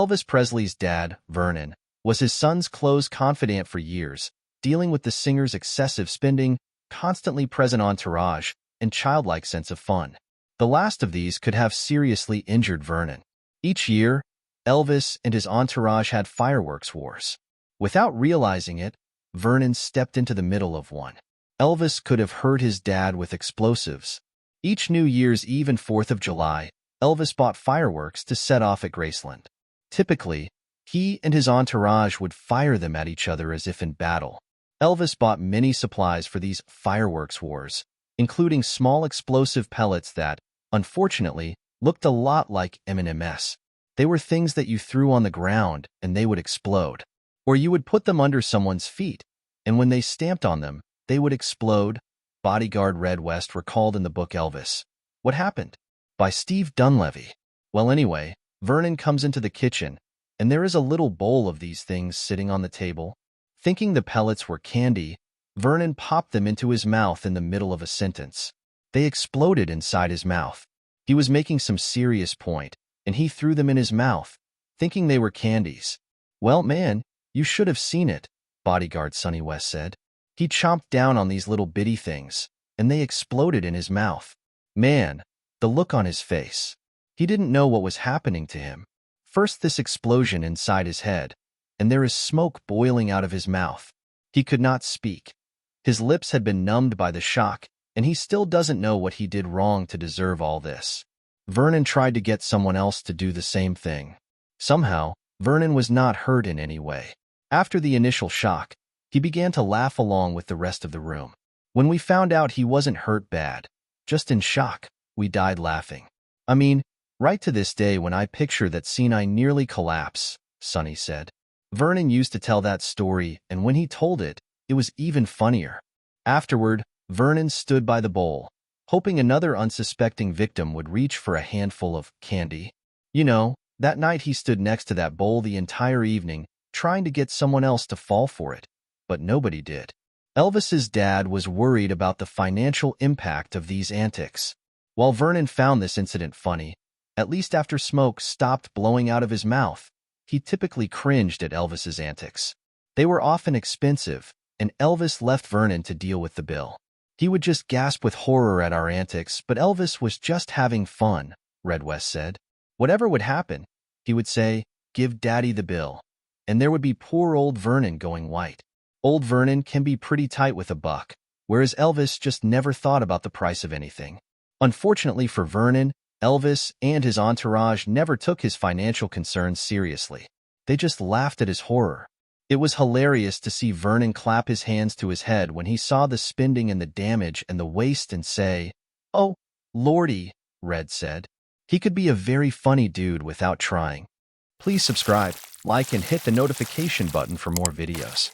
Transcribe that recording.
Elvis Presley's dad, Vernon, was his son's close confidant for years, dealing with the singer's excessive spending, constantly present entourage, and childlike sense of fun. The last of these could have seriously injured Vernon. Each year, Elvis and his entourage had fireworks wars. Without realizing it, Vernon stepped into the middle of one. Elvis could have hurt his dad with explosives. Each New Year's Eve and 4th of July, Elvis bought fireworks to set off at Graceland. Typically, he and his entourage would fire them at each other as if in battle. Elvis bought many supplies for these fireworks wars, including small explosive pellets that, unfortunately, looked a lot like M&Ms. They were things that you threw on the ground and they would explode. Or you would put them under someone's feet, and when they stamped on them, they would explode. Bodyguard Red West recalled in the book Elvis. What Happened? By Steve Dunleavy. Well, anyway, Vernon comes into the kitchen, and there is a little bowl of these things sitting on the table. Thinking the pellets were candy, Vernon popped them into his mouth in the middle of a sentence. They exploded inside his mouth. He was making some serious point, and he threw them in his mouth, thinking they were candies. Well, man, you should have seen it, bodyguard Sonny West said. He chomped down on these little bitty things, and they exploded in his mouth. Man, the look on his face. He didn't know what was happening to him. First this explosion inside his head, and there is smoke boiling out of his mouth. He could not speak. His lips had been numbed by the shock, and he still doesn't know what he did wrong to deserve all this. Vernon tried to get someone else to do the same thing. Somehow, Vernon was not hurt in any way. After the initial shock, he began to laugh along with the rest of the room. When we found out he wasn't hurt bad, just in shock, we died laughing. I mean, right to this day when I picture that scene I nearly collapse, Sonny said. Vernon used to tell that story, and when he told it, it was even funnier. Afterward, Vernon stood by the bowl, hoping another unsuspecting victim would reach for a handful of candy. You know, that night he stood next to that bowl the entire evening, trying to get someone else to fall for it, but nobody did. Elvis's dad was worried about the financial impact of these antics. While Vernon found this incident funny, at least after smoke stopped blowing out of his mouth, he typically cringed at Elvis's antics. They were often expensive, and Elvis left Vernon to deal with the bill. He would just gasp with horror at our antics, but Elvis was just having fun, Red West said. Whatever would happen, he would say, "Give Daddy the bill." And there would be poor old Vernon going white. Old Vernon can be pretty tight with a buck, whereas Elvis just never thought about the price of anything. Unfortunately for Vernon, Elvis and his entourage never took his financial concerns seriously. They just laughed at his horror. It was hilarious to see Vernon clap his hands to his head when he saw the spending and the damage and the waste and say, "Oh, Lordy," Red said. He could be a very funny dude without trying. Please subscribe, like, and hit the notification button for more videos.